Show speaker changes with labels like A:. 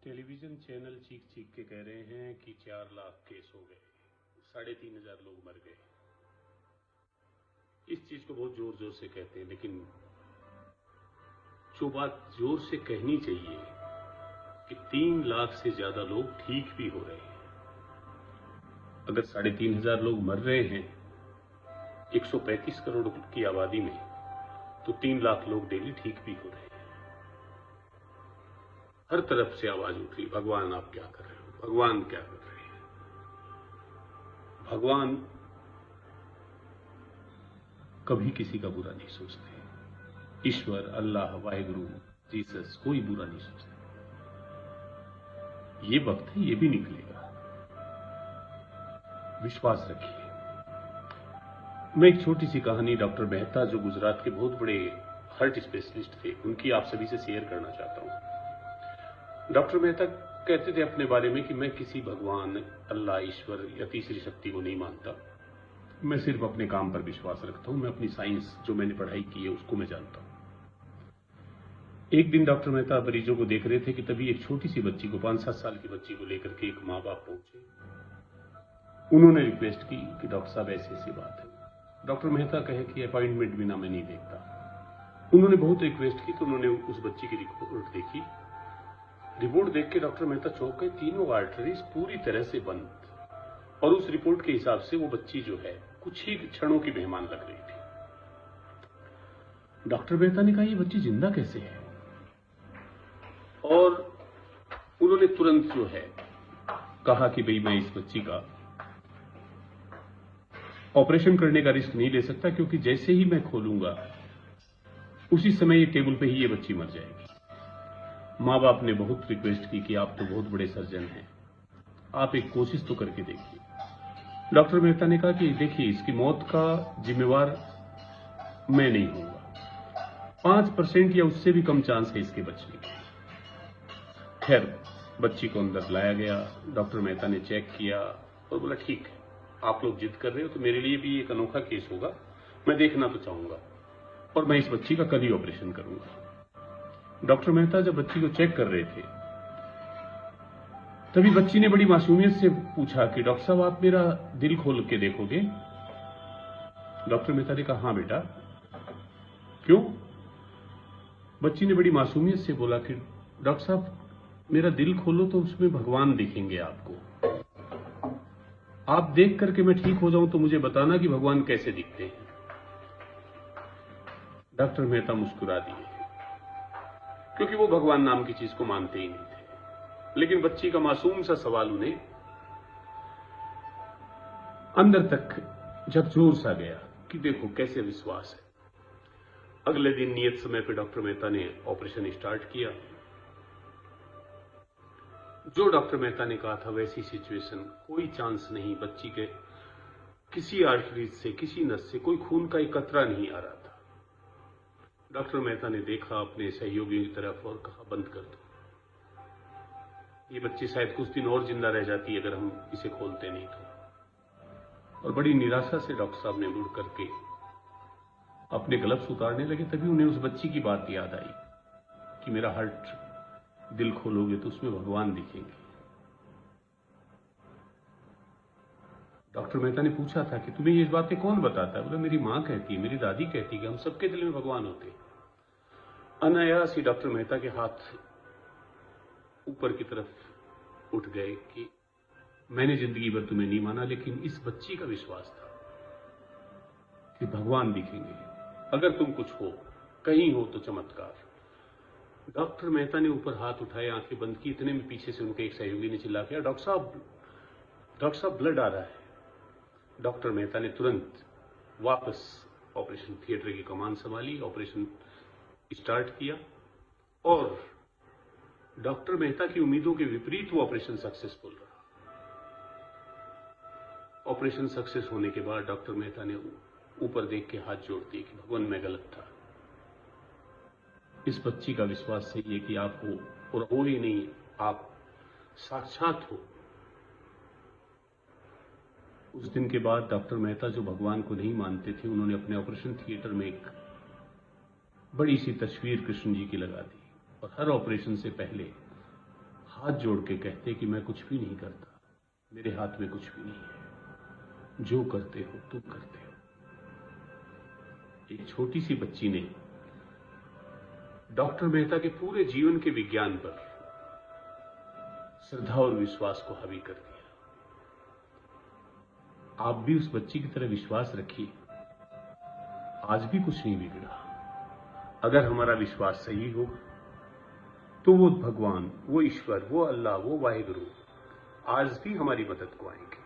A: Television channel चीख चीख के कह रहे हैं कि 4 लाख केस हो गए, 3,500 लोग मर गए। इस चीज को बहुत जोर जोर से कहते हैं, लेकिन जो बात जोर से कहनी चाहिए कि 3 लाख से ज्यादा लोग ठीक भी हो रहे हैं। अगर 3,500 लोग मर रहे हैं 135 करोड़ की आबादी में, तो 3 लाख लोग डेली ठीक भी हो रहे हैं। हर तरफ से आवाज उठ रही, भगवान आप क्या कर रहे हो, भगवान क्या कर रहे हैं। भगवान कभी किसी का बुरा नहीं सोचते। ईश्वर, अल्लाह, वाहिगुरु, जीसस कोई बुरा नहीं सोचते। ये वक्त है, ये भी निकलेगा, विश्वास रखिए। मैं एक छोटी सी कहानी डॉक्टर मेहता, जो गुजरात के बहुत बड़े हार्ट स्पेशलिस्ट थे, उनकी आप सभी से शेयर करना चाहता हूं। डॉक्टर मेहता कहते थे अपने बारे में कि मैं किसी भगवान, अल्लाह, ईश्वर या तीसरी शक्ति को नहीं मानता। मैं सिर्फ अपने काम पर विश्वास रखता हूं। मैं अपनी साइंस, जो मैंने पढ़ाई की है, उसको मैं जानता हूं। एक दिन डॉक्टर मेहता मरीजों को देख रहे थे कि तभी एक छोटी सी बच्ची को, 5-7 साल की बच्ची को लेकर के एक माँ बाप पहुंचे। उन्होंने रिक्वेस्ट की कि डॉक्टर साहब ऐसी ऐसी बात है। डॉक्टर मेहता कहे कि अपॉइंटमेंट बिना मैं नहीं देखता। उन्होंने बहुत रिक्वेस्ट की तो उन्होंने उस बच्ची की रिपोर्ट देखी। रिपोर्ट देख के डॉक्टर मेहता चौंक गए। तीनों आर्टरीज पूरी तरह से बंद, और उस रिपोर्ट के हिसाब से वो बच्ची जो है कुछ ही क्षणों की मेहमान लग रही थी। डॉक्टर मेहता ने कहा, ये बच्ची जिंदा कैसे है? और उन्होंने तुरंत जो है कहा कि भाई, मैं इस बच्ची का ऑपरेशन करने का रिस्क नहीं ले सकता, क्योंकि जैसे ही मैं खोलूंगा उसी समय ये टेबल पे ही ये बच्ची मर जाएगी। माँ बाप ने बहुत रिक्वेस्ट की कि आप तो बहुत बड़े सर्जन हैं, आप एक कोशिश तो करके देखिए। डॉक्टर मेहता ने कहा कि देखिए, इसकी मौत का जिम्मेवार मैं नहीं हूंगा। 5% या उससे भी कम चांस है इसके बचने के। खैर, बच्ची को अंदर लाया गया। डॉक्टर मेहता ने चेक किया और बोला, ठीक है, आप लोग जिद कर रहे हो तो मेरे लिए भी एक अनोखा केस होगा, मैं देखना तो चाहूंगा, और मैं इस बच्ची का कल ही ऑपरेशन करूंगा। डॉक्टर मेहता जब बच्ची को चेक कर रहे थे, तभी बच्ची ने बड़ी मासूमियत से पूछा कि डॉक्टर साहब, आप मेरा दिल खोल के देखोगे? डॉक्टर मेहता ने कहा, हां बेटा। क्यों? बच्ची ने बड़ी मासूमियत से बोला कि डॉक्टर साहब, मेरा दिल खोलो तो उसमें भगवान दिखेंगे आपको। आप देख करके मैं ठीक हो जाऊं तो मुझे बताना कि भगवान कैसे दिखते हैं। डॉक्टर मेहता मुस्कुरा दिए, क्योंकि वो भगवान नाम की चीज को मानते ही नहीं थे। लेकिन बच्ची का मासूम सा सवाल उन्हें अंदर तक झकझोर सा गया कि देखो कैसे विश्वास है। अगले दिन नियत समय पर डॉक्टर मेहता ने ऑपरेशन स्टार्ट किया। जो डॉक्टर मेहता ने कहा था वैसी सिचुएशन, कोई चांस नहीं, बच्ची के किसी आर्टरीज से, किसी नस से कोई खून का एक कतरा नहीं आ रहा था। डॉक्टर मेहता ने देखा अपने सहयोगियों की तरफ और कहा, बंद कर दो, ये बच्ची शायद कुछ दिन और जिंदा रह जाती अगर हम इसे खोलते नहीं तो। और बड़ी निराशा से डॉक्टर साहब ने मुड़ करके अपने ग्लव्स उतारने लगे। तभी उन्हें उस बच्ची की बात याद आई कि मेरा हार्ट, दिल खोलोगे तो उसमें भगवान दिखेंगे। डॉक्टर मेहता ने पूछा था कि तुम्हें ये बातें कौन बताता है? बोला, मेरी मां कहती है, मेरी दादी कहती है कि हम सबके दिल में भगवान होते हैं। अनायास ही डॉक्टर मेहता के हाथ ऊपर की तरफ उठ गए कि मैंने जिंदगी भर तुम्हें नहीं माना, लेकिन इस बच्ची का विश्वास था कि भगवान दिखेंगे अगर तुम कुछ हो, कहीं हो तो चमत्कार। डॉक्टर मेहता ने ऊपर हाथ उठाए, आंखें बंद की। इतने में पीछे से उनके एक सहयोगी ने चिल्ला के, डॉक्टर साहब ब्लड आ रहा है। डॉक्टर मेहता ने तुरंत वापस ऑपरेशन थिएटर की कमान संभाली, ऑपरेशन स्टार्ट किया, और डॉक्टर मेहता की उम्मीदों के विपरीत वो ऑपरेशन सक्सेसफुल रहा। ऑपरेशन सक्सेस होने के बाद डॉक्टर मेहता ने ऊपर देख के हाथ जोड़ दिए कि भगवान, मैं गलत था। इस बच्ची का विश्वास सही है कि आप हो, और हो ही नहीं, आप साक्षात हो। उस दिन के बाद डॉक्टर मेहता, जो भगवान को नहीं मानते थे, उन्होंने अपने ऑपरेशन थिएटर में एक बड़ी सी तस्वीर कृष्ण जी की लगा दी, और हर ऑपरेशन से पहले हाथ जोड़ के कहते कि मैं कुछ भी नहीं करता, मेरे हाथ में कुछ भी नहीं है, जो करते हो तुम करते हो। एक छोटी सी बच्ची ने डॉक्टर मेहता के पूरे जीवन के विज्ञान पर श्रद्धा और विश्वास को हावी कर दिया। आप भी उस बच्ची की तरह विश्वास रखिए, आज भी कुछ नहीं बिगड़ा। अगर हमारा विश्वास सही होगा तो वो भगवान, वो ईश्वर, वो अल्लाह, वो वाहिगुरु आज भी हमारी मदद को आएंगे।